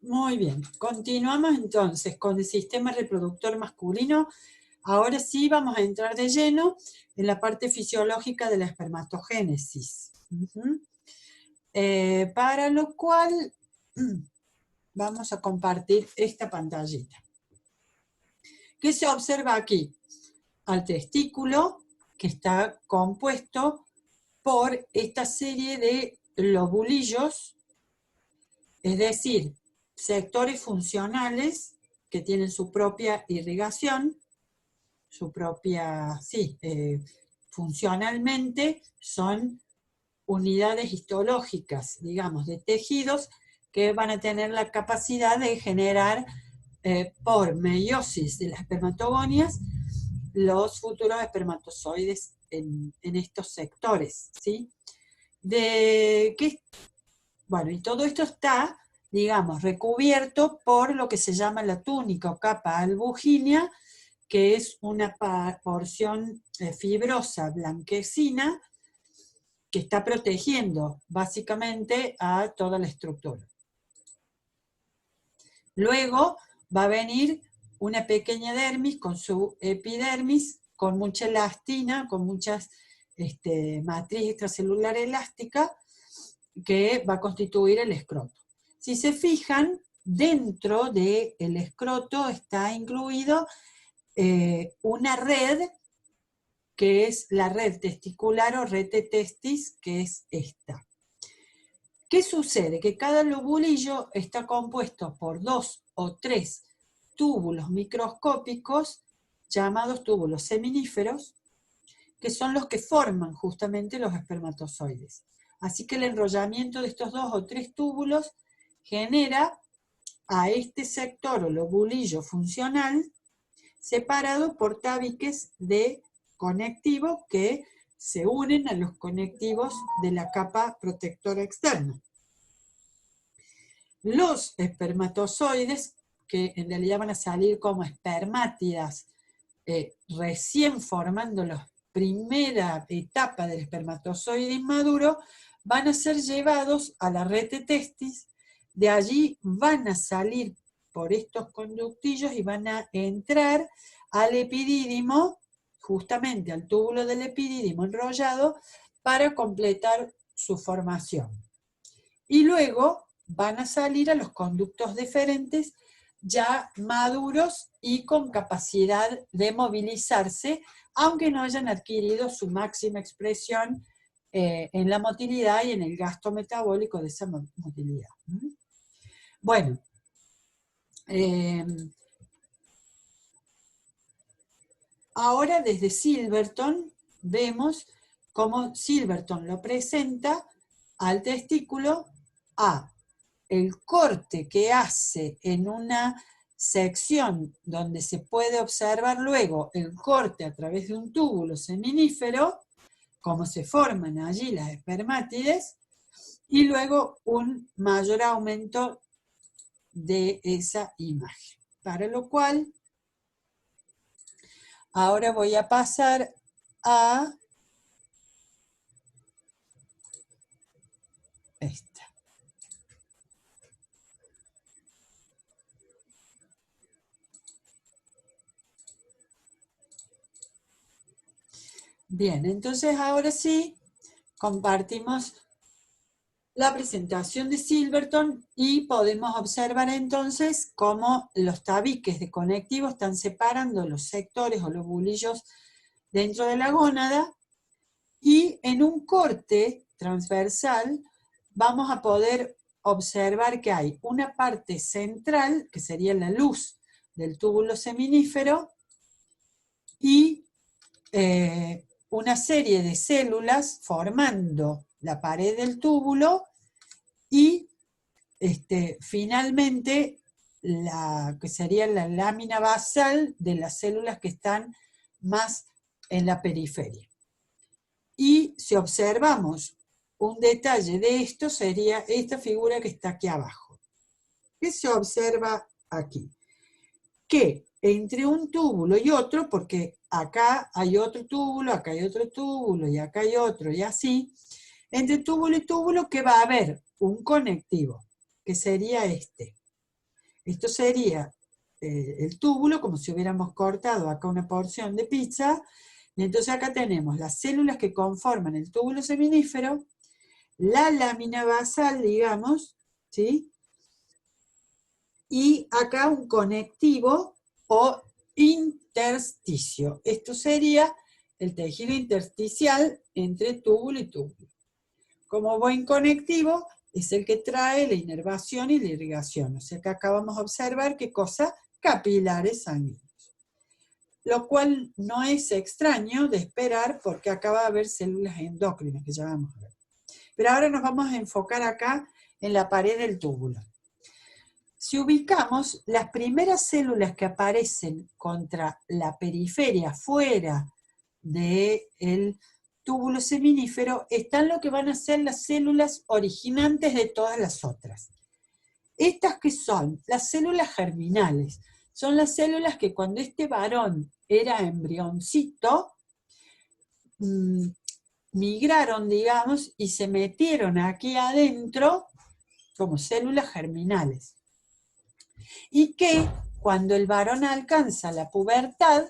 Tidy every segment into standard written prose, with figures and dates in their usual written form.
Muy bien, continuamos entonces con el sistema reproductor masculino. Ahora sí vamos a entrar de lleno en la parte fisiológica de la espermatogénesis. Para lo cual vamos a compartir esta pantallita. ¿Qué se observa aquí? Al testículo, que está compuesto por esta serie de lobulillos, es decir, sectores funcionales que tienen su propia irrigación, su propia, funcionalmente son unidades histológicas, digamos, de tejidos que van a tener la capacidad de generar por meiosis de las espermatogonias los futuros espermatozoides en estos sectores, ¿sí? Bueno, y todo esto está, digamos, recubierto por lo que se llama la túnica o capa albugínea, que es una porción fibrosa blanquecina que está protegiendo básicamente a toda la estructura. Luego va a venir una pequeña dermis con su epidermis, con mucha elastina, con muchas matriz extracelular elástica, que va a constituir el escroto. Si se fijan, dentro del escroto está incluido una red, que es la red testicular o rete testis, que es esta. ¿Qué sucede? Que cada lobulillo está compuesto por 2 o 3 túbulos microscópicos, llamados túbulos seminíferos, que son los que forman justamente los espermatozoides. Así que el enrollamiento de estos 2 o 3 túbulos genera a este sector o lobulillo funcional separado por tabiques de conectivo que se unen a los conectivos de la capa protectora externa. Los espermatozoides, que en realidad van a salir como espermátidas, recién formando la primera etapa del espermatozoide inmaduro, van a ser llevados a la rete testis, de allí van a salir por estos conductillos y van a entrar al epidídimo, justamente al túbulo del epidídimo enrollado, para completar su formación. Y luego van a salir a los conductos deferentes ya maduros y con capacidad de movilizarse, aunque no hayan adquirido su máxima expresión en la motilidad y en el gasto metabólico de esa motilidad. Bueno, ahora desde Silverton vemos cómo Silverton lo presenta al testículo a el corte que hace en una sección donde se puede observar luego el corte a través de un túbulo seminífero, cómo se forman allí las espermátides, y luego un mayor aumento de esa imagen. Para lo cual, ahora voy a pasar a esta. Bien, entonces ahora sí compartimos la presentación de Silverton y podemos observar entonces cómo los tabiques de conectivo están separando los sectores o los lobulillos dentro de la gónada, y en un corte transversal vamos a poder observar que hay una parte central, que sería la luz del túbulo seminífero, y una serie de células formando la pared del túbulo, y finalmente la que sería la lámina basal de las células que están más en la periferia. Y si observamos un detalle de esto sería esta figura que está aquí abajo. ¿Qué se observa aquí? Que entre un túbulo y otro, porque acá hay otro túbulo, acá hay otro túbulo, y acá hay otro, y así, entre túbulo y túbulo, que va a haber un conectivo, que sería este. Esto sería el túbulo, como si hubiéramos cortado acá una porción de pizza, y entonces acá tenemos las células que conforman el túbulo seminífero, la lámina basal, digamos, ¿sí? Y acá un conectivo o intersticio. Esto sería el tejido intersticial entre túbulo y túbulo. Como buen conectivo, es el que trae la inervación y la irrigación. O sea que acá vamos a observar qué cosa, capilares sanguíneos. Lo cual no es extraño de esperar porque acá va a haber células endócrinas, que ya vamos a ver. Pero ahora nos vamos a enfocar acá en la pared del túbulo. Si ubicamos, las primeras células que aparecen contra la periferia, fuera del túbulo seminífero, están lo que van a ser las células originantes de todas las otras. Estas que son las células germinales, son las células que cuando este varón era embrioncito, migraron, digamos, y se metieron aquí adentro como células germinales. Y que cuando el varón alcanza la pubertad,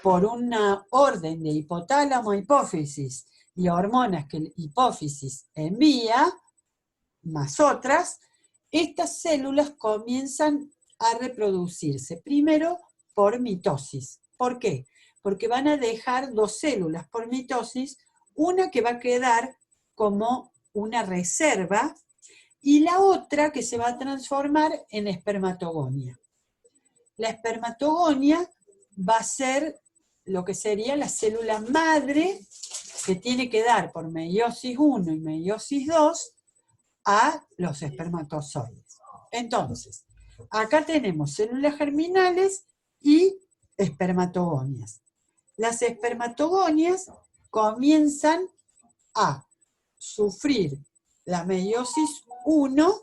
por una orden de hipotálamo hipófisis y hormonas que la hipófisis envía, más otras, estas células comienzan a reproducirse. Primero por mitosis. ¿Por qué? Porque van a dejar dos células por mitosis, una que va a quedar como una reserva y la otra que se va a transformar en espermatogonia. La espermatogonia va a ser lo que sería la célula madre que tiene que dar por meiosis 1 y meiosis 2 a los espermatozoides. Entonces, acá tenemos células germinales y espermatogonias. Las espermatogonias comienzan a sufrir la meiosis 1,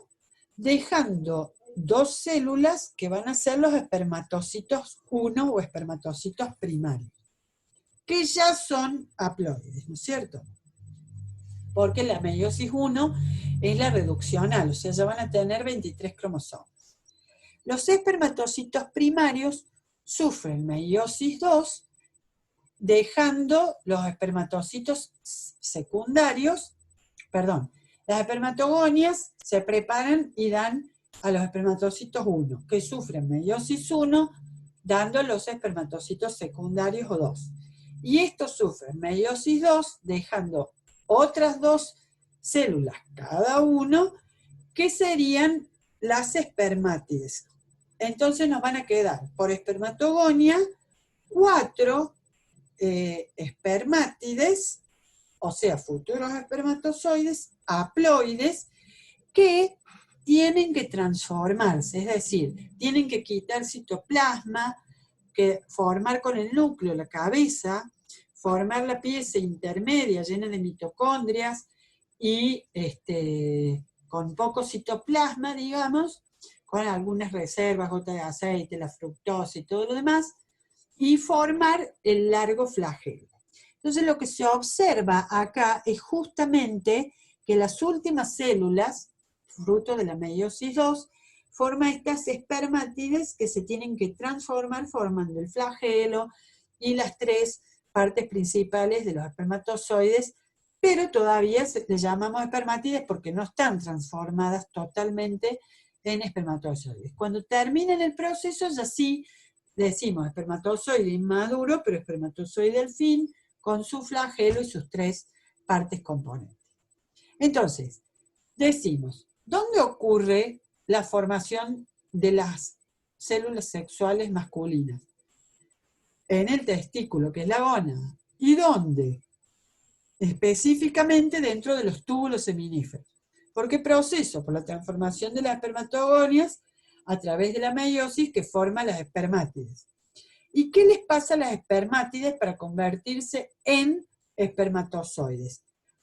dejando dos células que van a ser los espermatocitos 1 o espermatocitos primarios, que ya son haploides, ¿no es cierto? Porque la meiosis 1 es la reduccional, o sea, ya van a tener 23 cromosomas. Los espermatocitos primarios sufren meiosis 2, dejando los espermatocitos secundarios, las espermatogonias se preparan y dan a los espermatocitos 1, que sufren meiosis 1, dando los espermatocitos secundarios o 2. Y estos sufren meiosis 2, dejando otras dos células cada uno, que serían las espermátides. Entonces nos van a quedar por espermatogonia 4 espermátides, o sea, futuros espermatozoides, haploides, que tienen que transformarse, es decir, tienen que quitar citoplasma, que formar con el núcleo la cabeza, formar la pieza intermedia llena de mitocondrias y con poco citoplasma, digamos, con algunas reservas, gota de aceite, la fructosa y todo lo demás, y formar el largo flagelo. Entonces lo que se observa acá es justamente que las últimas células, fruto de la meiosis 2, forman estas espermátides que se tienen que transformar formando el flagelo y las tres partes principales de los espermatozoides, pero todavía le llamamos espermátides porque no están transformadas totalmente en espermatozoides. Cuando terminen el proceso, ya sí decimos espermatozoide inmaduro, pero espermatozoide al fin, con su flagelo y sus tres partes componentes. Entonces, decimos, ¿dónde ocurre la formación de las células sexuales masculinas? En el testículo, que es la gónada. ¿Y dónde? Específicamente dentro de los túbulos seminíferos. ¿Por qué proceso? Por la transformación de las espermatogonias a través de la meiosis que forma las espermátides. ¿Y qué les pasa a las espermátides para convertirse en espermatozoides?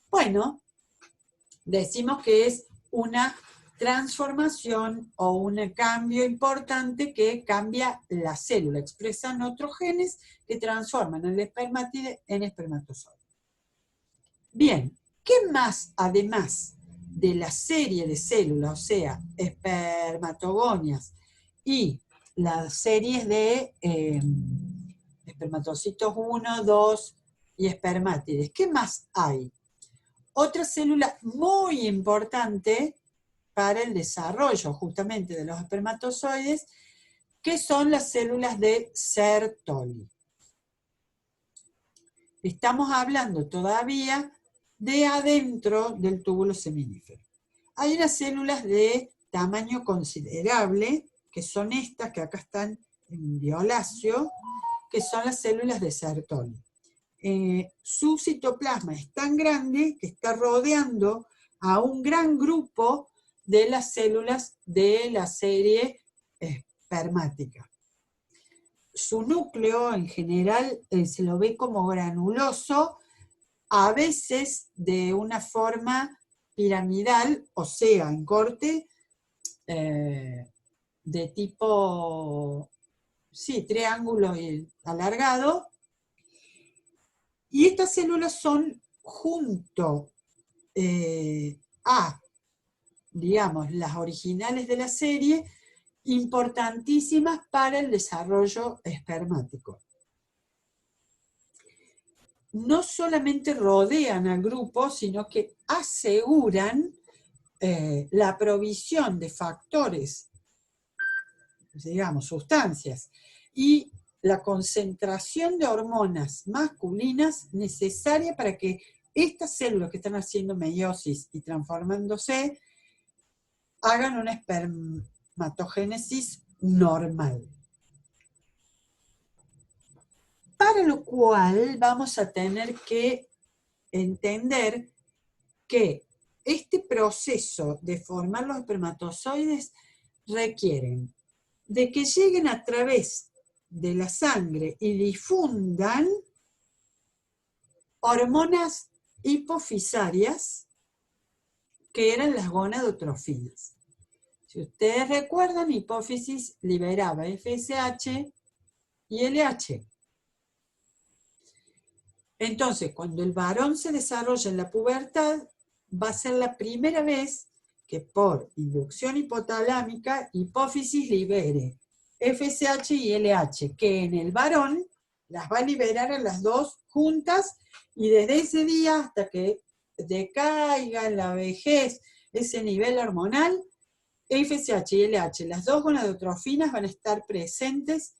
Bueno, decimos que es una transformación o un cambio importante que cambia la célula. Expresan otros genes que transforman el espermátide en espermatozoide. Bien, ¿qué más, además de la serie de células, o sea, espermatogonias y las series de espermatocitos 1, 2 y espermátides, qué más hay? Otra célula muy importante para el desarrollo justamente de los espermatozoides, que son las células de Sertoli. Estamos hablando todavía de adentro del túbulo seminífero. Hay unas células de tamaño considerable, que son estas que acá están en violáceo, que son las células de Sertoli. Su citoplasma es tan grande que está rodeando a un gran grupo de las células de la serie espermática. Su núcleo en general se lo ve como granuloso, a veces de una forma piramidal, o sea, en corte de tipo, sí, triángulo alargado. Y estas células son junto a, digamos, las originales de la serie, importantísimas para el desarrollo espermático. No solamente rodean al grupo, sino que aseguran la provisión de factores, digamos, sustancias, y la concentración de hormonas masculinas necesaria para que estas células que están haciendo meiosis y transformándose hagan una espermatogénesis normal. Para lo cual vamos a tener que entender que este proceso de formar los espermatozoides requieren de que lleguen a través de la sangre y difundan hormonas hipofisarias que eran las gonadotrofinas. Si ustedes recuerdan, hipófisis liberaba FSH y LH. Entonces, cuando el varón se desarrolla en la pubertad, va a ser la primera vez que por inducción hipotalámica, hipófisis libere FSH y LH, que en el varón las va a liberar a las dos juntas, y desde ese día hasta que decaiga en la vejez ese nivel hormonal, FSH y LH, las dos gonadotrofinas, van a estar presentes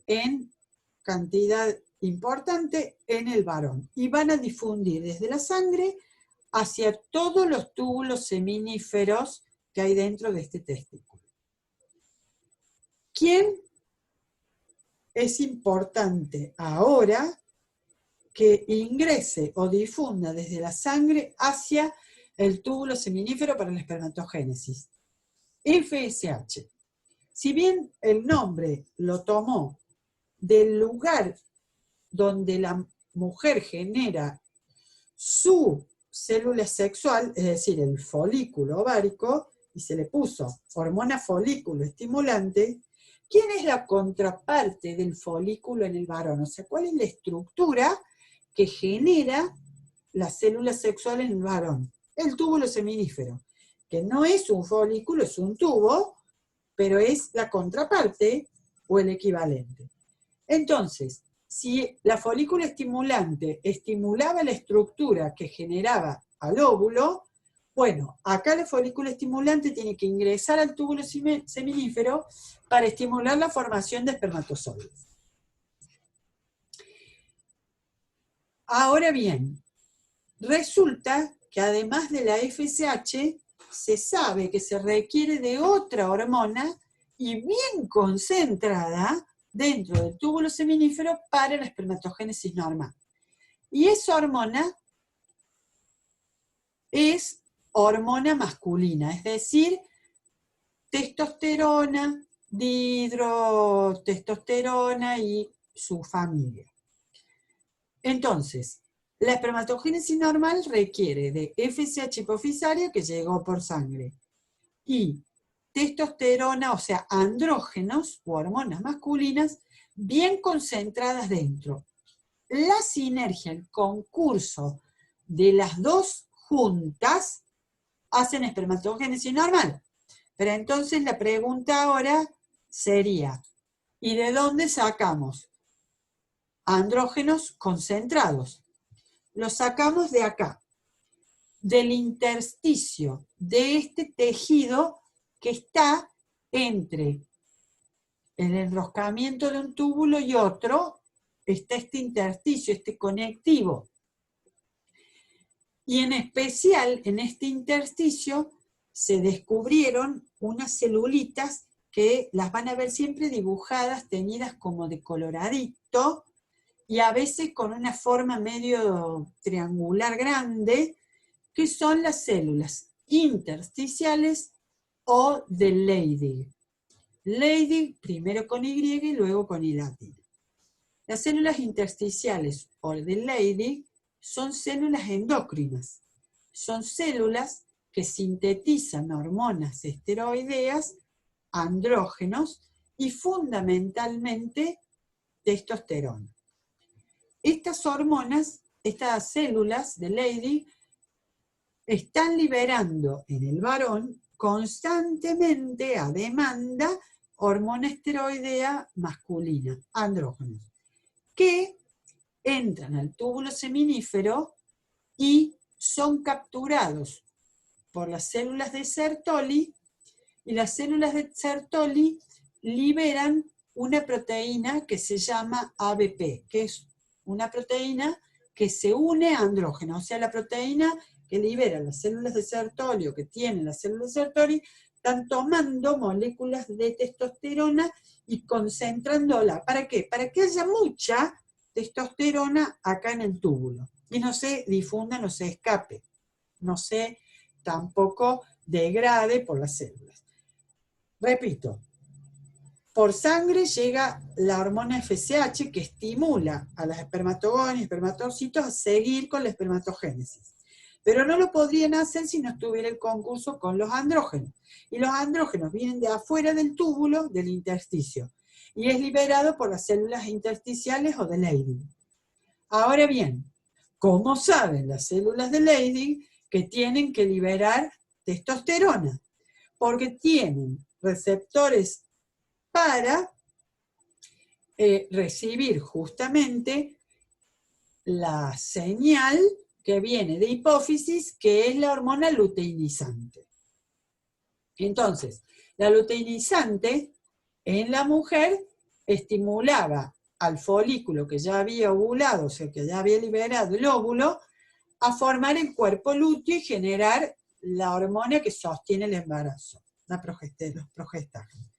en cantidad importante en el varón y van a difundir desde la sangre hacia todos los túbulos seminíferos que hay dentro de este testículo. ¿Quién es importante ahora que ingrese o difunda desde la sangre hacia el túbulo seminífero para la espermatogénesis? FSH. Si bien el nombre lo tomó del lugar donde la mujer genera su célula sexual, es decir, el folículo ovárico, y se le puso hormona folículo estimulante, ¿quién es la contraparte del folículo en el varón? O sea, ¿cuál es la estructura que genera la célula sexual en el varón? El túbulo seminífero, que no es un folículo, es un tubo, pero es la contraparte o el equivalente. Entonces, si la folícula estimulante estimulaba la estructura que generaba al óvulo, bueno, acá la folícula estimulante tiene que ingresar al túbulo seminífero para estimular la formación de espermatozoides. Ahora bien, resulta que además de la FSH, se sabe que se requiere de otra hormona y bien concentrada dentro del túbulo seminífero para la espermatogénesis normal. Y esa hormona es hormona masculina, es decir, testosterona, dihidrotestosterona y su familia. Entonces, La espermatogénesis normal requiere de FSH hipofisario que llegó por sangre y testosterona, o sea, andrógenos o hormonas masculinas bien concentradas dentro. La sinergia, el concurso de las dos juntas hacen espermatogénesis normal. Pero entonces la pregunta ahora sería, ¿y de dónde sacamos andrógenos concentrados? Los sacamos de acá, del intersticio de este tejido que está entre el enroscamiento de un túbulo y otro, está este intersticio, este conectivo. Y en especial en este intersticio se descubrieron unas celulitas que las van a ver siempre dibujadas, teñidas como de coloradito, y a veces con una forma medio triangular grande, que son las células intersticiales o de Leydig. Leydig primero con Y y luego con I latina. Las células intersticiales o de Leydig son células endócrinas. Son células que sintetizan hormonas esteroideas, andrógenos y fundamentalmente testosterona. Estas hormonas, estas células de Leydig, están liberando en el varón constantemente a demanda hormona esteroidea masculina, andrógenos, que entran al túbulo seminífero y son capturados por las células de Sertoli, y las células de Sertoli liberan una proteína que se llama ABP, que es una proteína que se une a andrógeno, o sea, la proteína que libera las células de Sertoli o que tienen las células de Sertoli, están tomando moléculas de testosterona y concentrándola. ¿Para qué? Para que haya mucha testosterona acá en el túbulo y no se difunda, no se escape, no se tampoco degrade por las células. Repito, por sangre llega la hormona FSH que estimula a las espermatogones y espermatocitos a seguir con la espermatogénesis. Pero no lo podrían hacer si no estuviera el concurso con los andrógenos. Y los andrógenos vienen de afuera del túbulo, del intersticio, y es liberado por las células intersticiales o de Leydig. Ahora bien, ¿cómo saben las células de Leydig que tienen que liberar testosterona? Porque tienen receptores para recibir justamente la señal que viene de hipófisis, que es la hormona luteinizante. Entonces, la luteinizante en la mujer estimulaba al folículo que ya había ovulado, o sea, que ya había liberado el óvulo, a formar el cuerpo lúteo y generar la hormona que sostiene el embarazo, la progestágeno.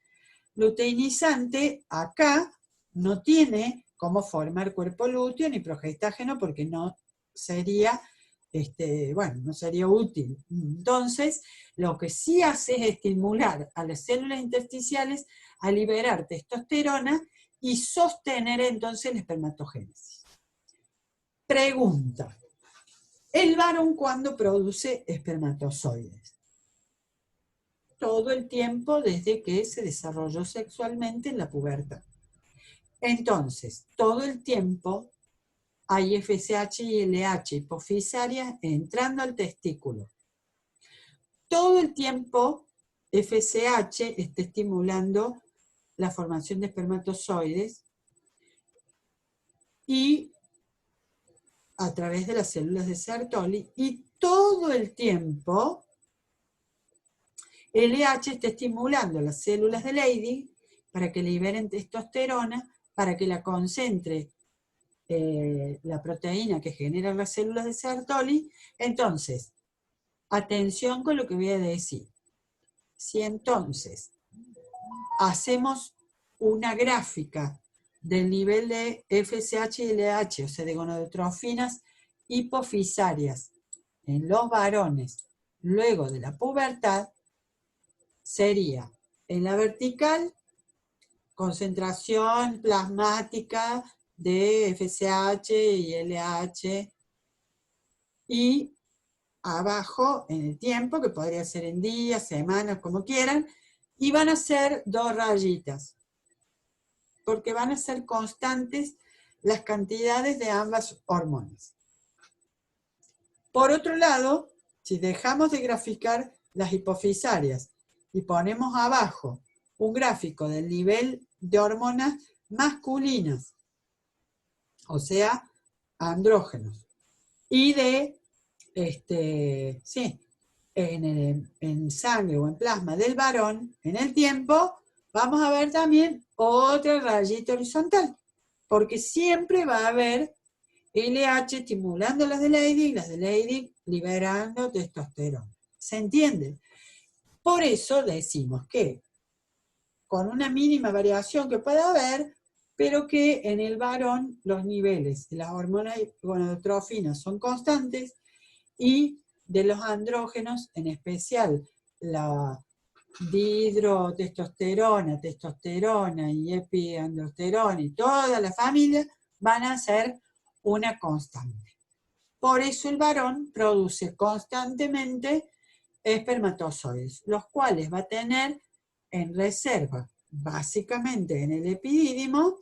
Luteinizante acá no tiene cómo formar cuerpo lúteo ni progestágeno porque no sería, no sería útil. Entonces, lo que sí hace es estimular a las células intersticiales a liberar testosterona y sostener entonces la espermatogénesis. Pregunta: ¿el varón cuándo produce espermatozoides? Todo el tiempo desde que se desarrolló sexualmente en la pubertad. Entonces, todo el tiempo hay FSH y LH hipofisaria entrando al testículo. Todo el tiempo FSH está estimulando la formación de espermatozoides y a través de las células de Sertoli, y todo el tiempo LH está estimulando las células de Leydig para que liberen testosterona, para que la concentre la proteína que generan las células de Sertoli. Entonces, atención con lo que voy a decir. Si entonces hacemos una gráfica del nivel de FSH y LH, o sea, de gonadotrofinas hipofisarias en los varones luego de la pubertad, sería en la vertical concentración plasmática de FSH y LH y abajo en el tiempo, que podría ser en días, semanas, como quieran, y van a ser 2 rayitas, porque van a ser constantes las cantidades de ambas hormonas. Por otro lado, si dejamos de graficar las hipofisarias y ponemos abajo un gráfico del nivel de hormonas masculinas, o sea, andrógenos, y de, en sangre o en plasma del varón, en el tiempo, vamos a ver también otra rayita horizontal, porque siempre va a haber LH estimulando las de Leydig liberando testosterona. ¿Se entiende? Por eso decimos que con una mínima variación que pueda haber, pero que en el varón los niveles de las hormonas gonadotrofinas son constantes y de los andrógenos, en especial la dihidrotestosterona, testosterona y epiandrosterona y toda la familia van a ser una constante. Por eso el varón produce constantemente espermatozoides, los cuales va a tener en reserva, básicamente en el epidídimo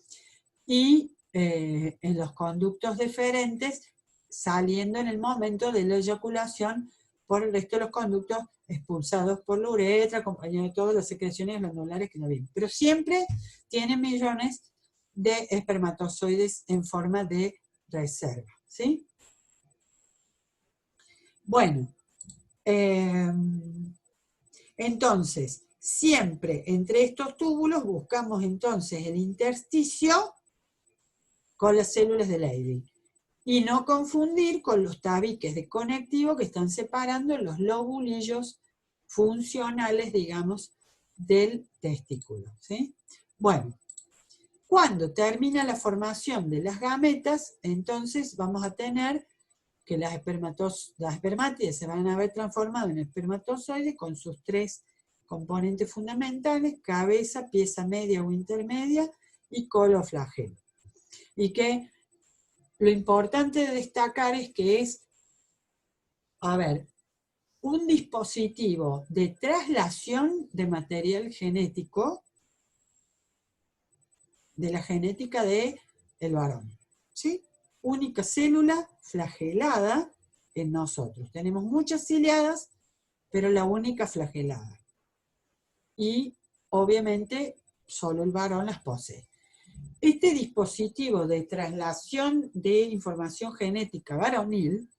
y en los conductos deferentes, saliendo en el momento de la eyaculación por el resto de los conductos expulsados por la uretra, acompañado de todas las secreciones glandulares que no vimos. Pero siempre tiene millones de espermatozoides en forma de reserva, ¿sí? Bueno, entonces, siempre entre estos túbulos buscamos entonces el intersticio con las células de Leydig. Y no confundir con los tabiques de conectivo que están separando los lobulillos funcionales, digamos, del testículo, ¿sí? Bueno, cuando termina la formación de las gametas, entonces vamos a tener que las espermátides se van a ver transformadas en espermatozoides con sus 3 componentes fundamentales: cabeza, pieza media o intermedia y colo flagelo. Y que lo importante de destacar es que es, un dispositivo de traslación de material genético de la genética del varón, ¿sí? Única célula flagelada en nosotros. Tenemos muchas ciliadas, pero la única flagelada. Y, obviamente, solo el varón las posee. Este dispositivo de traslación de información genética varonil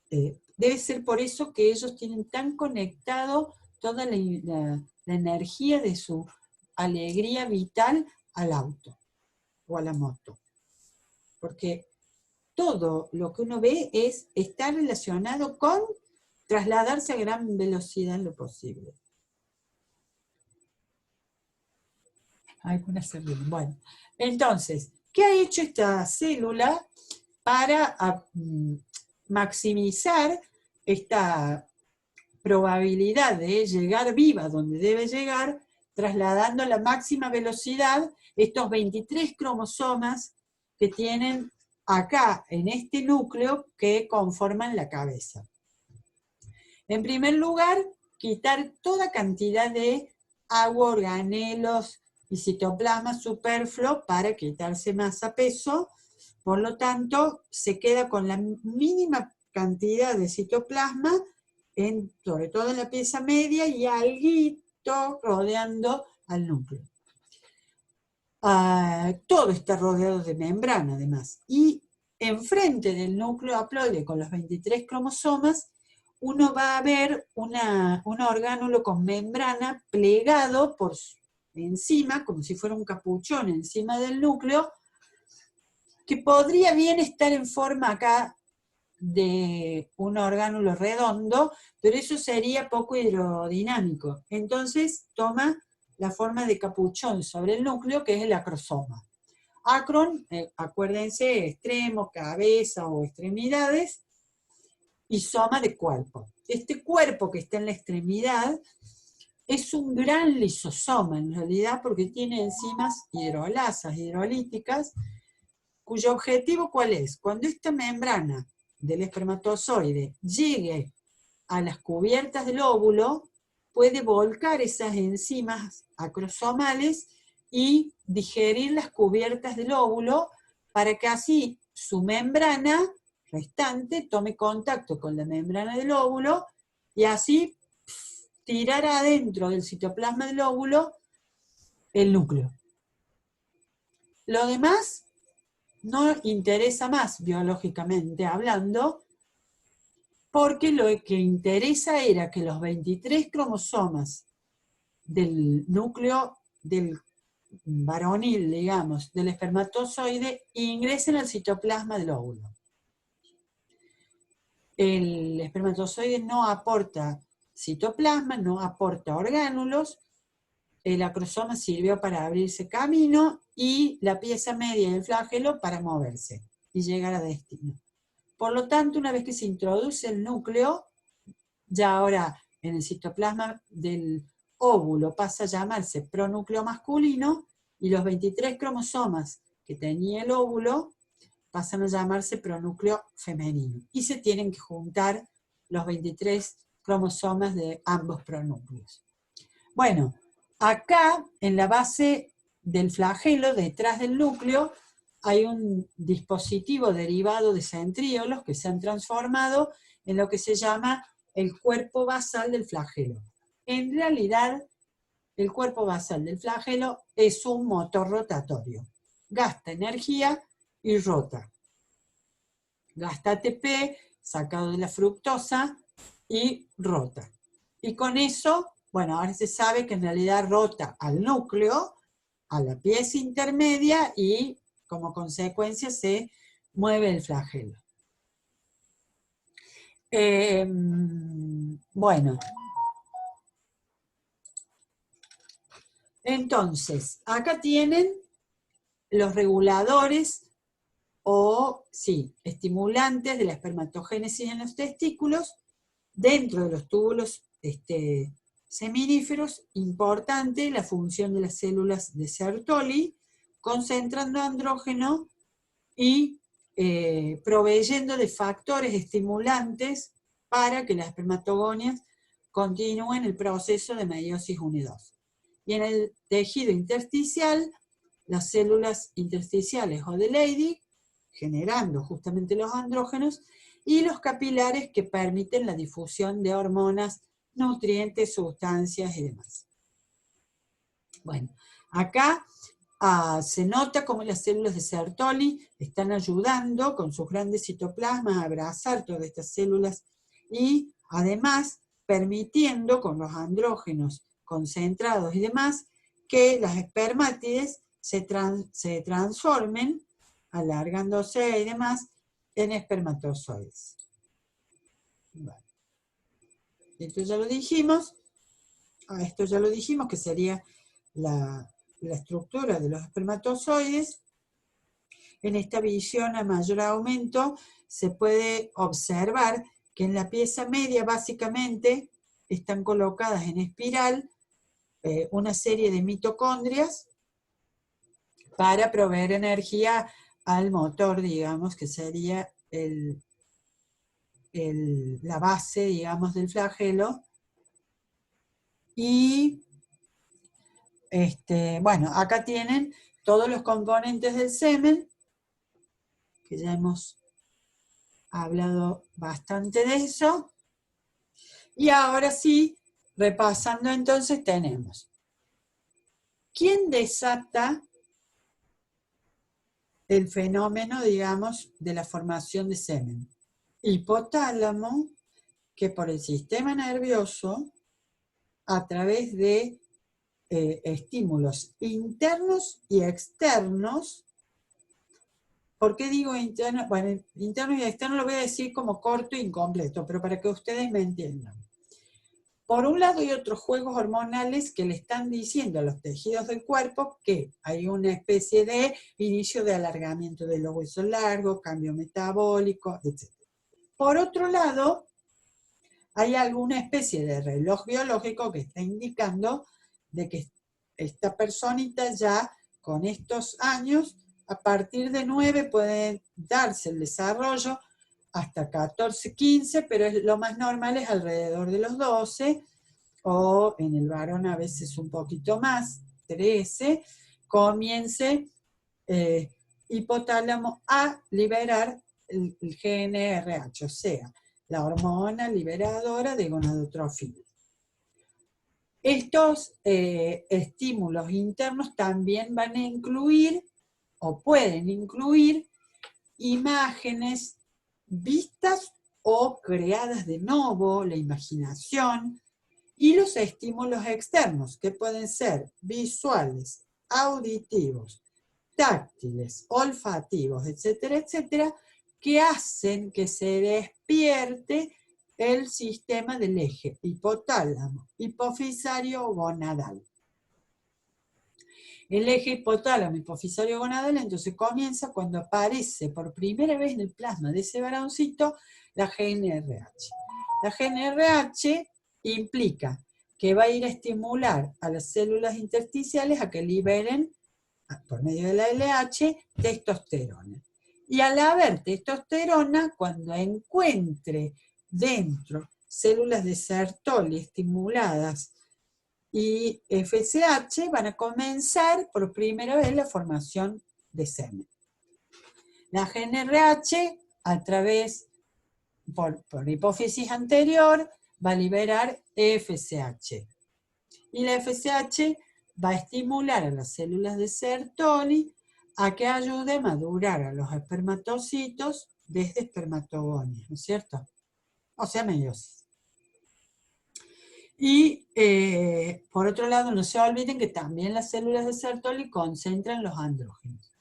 debe ser por eso que ellos tienen tan conectado toda la energía de su alegría vital al auto o a la moto. Porque todo lo que uno ve está relacionado con trasladarse a gran velocidad en lo posible. Bueno, entonces, ¿qué ha hecho esta célula para maximizar esta probabilidad de llegar viva donde debe llegar, trasladando a la máxima velocidad estos 23 cromosomas que tienen acá en este núcleo que conforman la cabeza? En primer lugar, quitar toda cantidad de agua, organelos y citoplasma superfluo para quitarse masa, peso. Por lo tanto, se queda con la mínima cantidad de citoplasma, sobre todo en la pieza media, y alguito rodeando al núcleo. Todo está rodeado de membrana, además. Y enfrente del núcleo haploide, con los 23 cromosomas, uno va a ver un orgánulo con membrana plegado por encima, como si fuera un capuchón encima del núcleo, que podría bien estar en forma acá de un orgánulo redondo, pero eso sería poco hidrodinámico. Entonces toma la forma de capuchón sobre el núcleo, que es el acrosoma. Acron, acuérdense, extremo, cabeza o extremidades, y soma de cuerpo. Este cuerpo que está en la extremidad es un gran lisosoma, en realidad, porque tiene enzimas hidrolasas, hidrolíticas, cuyo objetivo, ¿cuál es? Cuando esta membrana del espermatozoide llegue a las cubiertas del óvulo, puede volcar esas enzimas acrosomales y digerir las cubiertas del óvulo para que así su membrana restante tome contacto con la membrana del óvulo y así tirar adentro del citoplasma del óvulo el núcleo. Lo demás no interesa más biológicamente hablando, porque lo que interesa era que los 23 cromosomas del núcleo del varonil, digamos, del espermatozoide, ingresen al citoplasma del óvulo. El espermatozoide no aporta citoplasma, no aporta orgánulos, el acrosoma sirvió para abrirse camino y la pieza media del flagelo para moverse y llegar a destino. Por lo tanto, una vez que se introduce el núcleo, ya ahora en el citoplasma del óvulo pasa a llamarse pronúcleo masculino y los 23 cromosomas que tenía el óvulo pasan a llamarse pronúcleo femenino. Y se tienen que juntar los 23 cromosomas de ambos pronúcleos. Bueno, acá en la base del flagelo, detrás del núcleo, hay un dispositivo derivado de centríolos que se han transformado en lo que se llama el cuerpo basal del flagelo. En realidad, el cuerpo basal del flagelo es un motor rotatorio. Gasta energía y rota. Gasta ATP sacado de la fructosa y rota. Y con eso, bueno, ahora se sabe que en realidad rota al núcleo, a la pieza intermedia y como consecuencia se mueve el flagelo. Bueno. Entonces, acá tienen los reguladores o, sí, estimulantes de la espermatogénesis en los testículos, dentro de los túbulos seminíferos, importante la función de las células de Sertoli, concentrando andrógeno y proveyendo de factores estimulantes para que las espermatogonias continúen el proceso de meiosis 1 y 2. Y en el tejido intersticial, las células intersticiales o de Leydig, generando justamente los andrógenos, y los capilares que permiten la difusión de hormonas, nutrientes, sustancias y demás. Bueno, acá se nota cómo las células de Sertoli están ayudando con sus grandes citoplasmas a abrazar todas estas células y además permitiendo con los andrógenos concentrados y demás que las espermátides se transformen, alargándose y demás, en espermatozoides. Vale. Esto ya lo dijimos, que sería la estructura de los espermatozoides. En esta visión a mayor aumento se puede observar que en la pieza media básicamente están colocadas en espiral una serie de mitocondrias para proveer energía al motor, digamos, que sería la base, digamos, del flagelo. Y bueno, acá tienen todos los componentes del semen, que ya hemos hablado bastante de eso. Y ahora sí, repasando entonces, tenemos: ¿quién desata el fenómeno, digamos, de la formación de semen? Hipotálamo, que por el sistema nervioso, a través de estímulos internos y externos. ¿Por qué digo internos? Bueno, internos y externos lo voy a decir como corto e incompleto, pero para que ustedes me entiendan. Por un lado hay otros juegos hormonales que le están diciendo a los tejidos del cuerpo que hay una especie de inicio de alargamiento de los huesos largos, cambio metabólico, etc. Por otro lado, hay alguna especie de reloj biológico que está indicando de que esta personita ya con estos años, a partir de 9 puede darse el desarrollo hasta 14, 15, pero lo más normal es alrededor de los 12, o en el varón a veces un poquito más, 13, comience hipotálamo a liberar el GnRH, o sea, la hormona liberadora de gonadotrofina. Estos estímulos internos también van a incluir, o pueden incluir, imágenes vistas o creadas de nuevo, la imaginación, y los estímulos externos, que pueden ser visuales, auditivos, táctiles, olfativos, etcétera, etcétera, que hacen que se despierte el sistema del eje hipotálamo, hipofisario gonadal. El eje hipotálamo hipofisario gonadal entonces comienza cuando aparece por primera vez en el plasma de ese varoncito la GnRH. La GnRH implica que va a ir a estimular a las células intersticiales a que liberen, por medio de la LH, testosterona. Y al haber testosterona, cuando encuentre dentro células de Sertoli estimuladas y FSH, van a comenzar por primera vez la formación de semen. La GnRH, a través, por hipófisis anterior, va a liberar FSH. Y la FSH va a estimular a las células de Sertoli a que ayude a madurar a los espermatocitos desde espermatogonia, ¿no es cierto? O sea, meiosis. Y por otro lado, no se olviden que también las células de Sertoli concentran los andrógenos.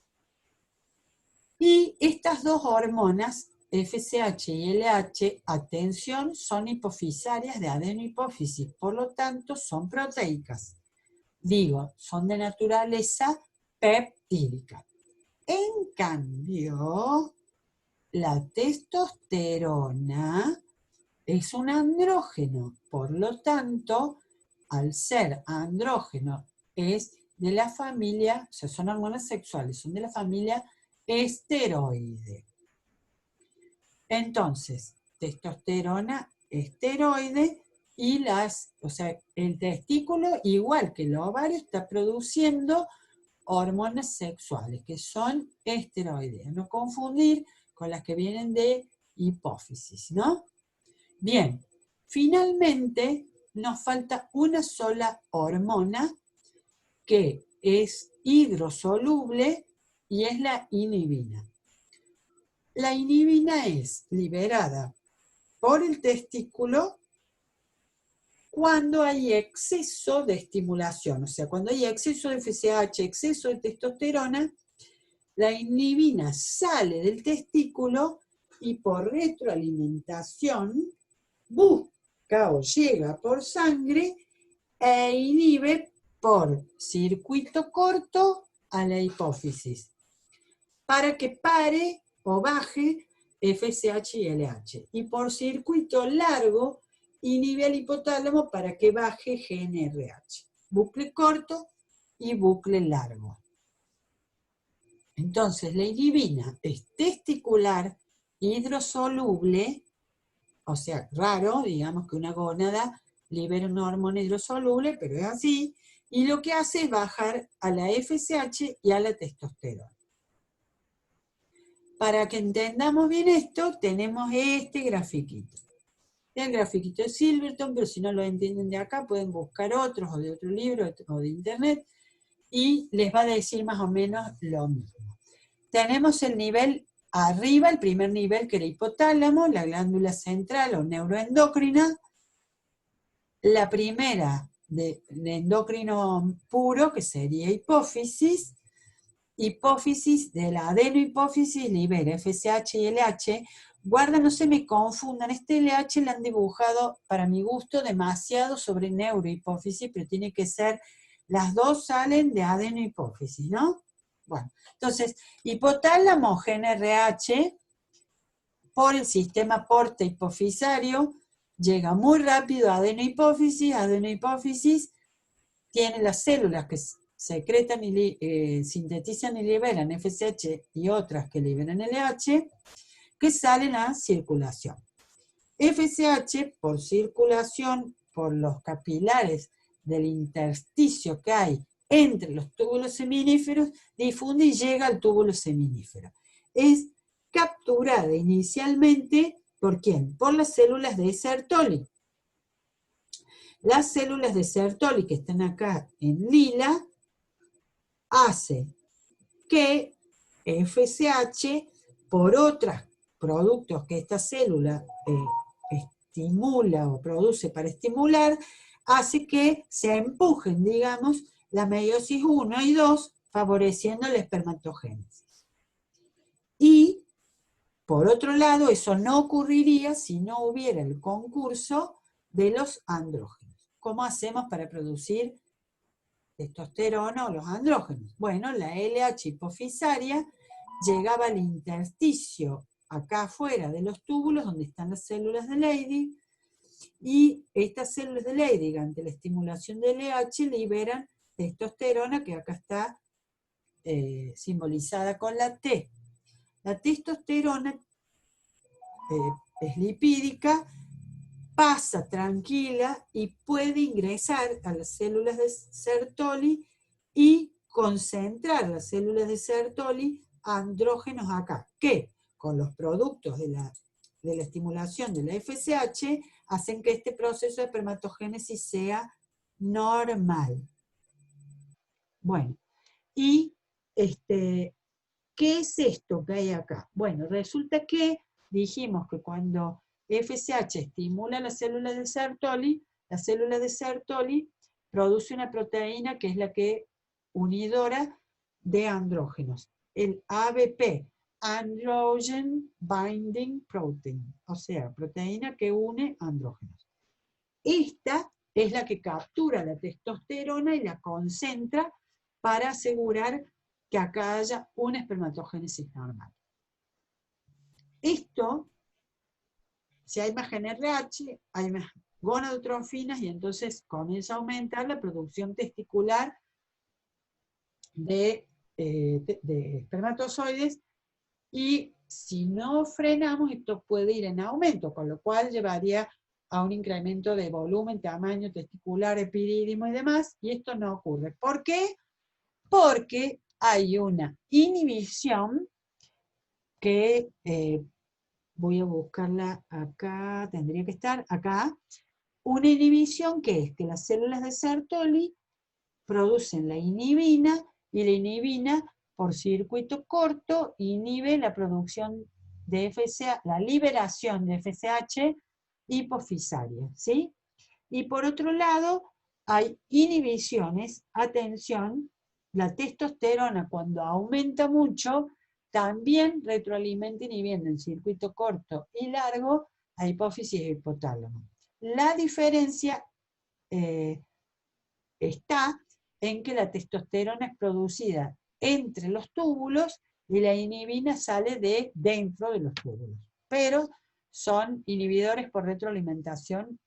Y estas dos hormonas, FSH y LH, atención, son hipofisarias de adenohipófisis, por lo tanto son proteicas. Digo, son de naturaleza peptídica. En cambio, la testosterona es un andrógeno, por lo tanto, al ser andrógeno, es de la familia, o sea, son hormonas sexuales, son de la familia esteroide. Entonces, testosterona, esteroide, y o sea, el testículo, igual que el ovario, está produciendo hormonas sexuales, que son esteroideas. No confundir con las que vienen de hipófisis, ¿no? Bien, finalmente nos falta una sola hormona que es hidrosoluble y es la inhibina. La inhibina es liberada por el testículo cuando hay exceso de estimulación, o sea, cuando hay exceso de FSH, exceso de testosterona, la inhibina sale del testículo y por retroalimentación busca o llega por sangre e inhibe por circuito corto a la hipófisis, para que pare o baje FSH y LH, y por circuito largo inhibe al hipotálamo para que baje GnRH. Bucle corto y bucle largo. Entonces, la inhibina es testicular, hidrosoluble, o sea, raro, digamos que una gónada libera una hormona hidrosoluble, pero es así, y lo que hace es bajar a la FSH y a la testosterona. Para que entendamos bien esto, tenemos este grafiquito. El grafiquito de Silverton, pero si no lo entienden de acá, pueden buscar otros, o de otro libro, o de internet, y les va a decir más o menos lo mismo. Tenemos el nivel arriba, el primer nivel, que era hipotálamo, la glándula central o neuroendocrina, la primera de endocrino puro, que sería hipófisis. Hipófisis, de la adenohipófisis libera FSH y LH. Guarda, no se me confundan, este LH lo han dibujado, para mi gusto, demasiado sobre neurohipófisis, pero tiene que ser, las dos salen de adenohipófisis, ¿no? Bueno, entonces, hipotálamo GnRH, por el sistema porta hipofisario, llega muy rápido a adenohipófisis, tiene las células que secretan y sintetizan y liberan FSH y otras que liberan LH, que salen a circulación. FSH, por circulación, por los capilares del intersticio que hay entre los túbulos seminíferos, difunde y llega al túbulo seminífero. Es capturada inicialmente, ¿por quién? Por las células de Sertoli. Las células de Sertoli que están acá en lila, hace que FSH, por otros productos que esta célula estimula o produce para estimular, hace que se empujen, digamos, la meiosis 1 y 2, favoreciendo la espermatogénesis. Y, por otro lado, eso no ocurriría si no hubiera el concurso de los andrógenos. ¿Cómo hacemos para producir testosterona o los andrógenos? Bueno, la LH hipofisaria llegaba al intersticio acá afuera de los túbulos donde están las células de Leydig, y estas células de Leydig, ante la estimulación de LH, liberan testosterona, que acá está simbolizada con la T. La testosterona es lipídica, pasa tranquila y puede ingresar a las células de Sertoli y concentrar las células de Sertoli andrógenos acá, que con los productos de la estimulación de la FSH hacen que este proceso de espermatogénesis sea normal. Bueno, y ¿qué es esto que hay acá? Bueno, resulta que dijimos que cuando FSH estimula las células de Sertoli produce una proteína que es la que unidora de andrógenos, el ABP, Androgen Binding Protein, o sea, proteína que une andrógenos. Esta es la que captura la testosterona y la concentra para asegurar que acá haya una espermatogénesis normal. Esto, si hay más GnRH, hay más gonadotrofinas y entonces comienza a aumentar la producción testicular de espermatozoides, y si no frenamos, esto puede ir en aumento, con lo cual llevaría a un incremento de volumen, tamaño testicular, epidídimo y demás, y esto no ocurre. ¿Por qué? Porque hay una inhibición que, voy a buscarla acá, tendría que estar acá, una inhibición que es que las células de Sertoli producen la inhibina, y la inhibina, por circuito corto, inhibe la producción de FSH, la liberación de FSH hipofisaria, ¿sí? Y por otro lado, hay inhibiciones, atención, la testosterona cuando aumenta mucho, también retroalimenta inhibiendo en circuito corto y largo a hipófisis e hipotálamo. La diferencia está en que la testosterona es producida entre los túbulos y la inhibina sale de dentro de los túbulos. Pero son inhibidores por retroalimentación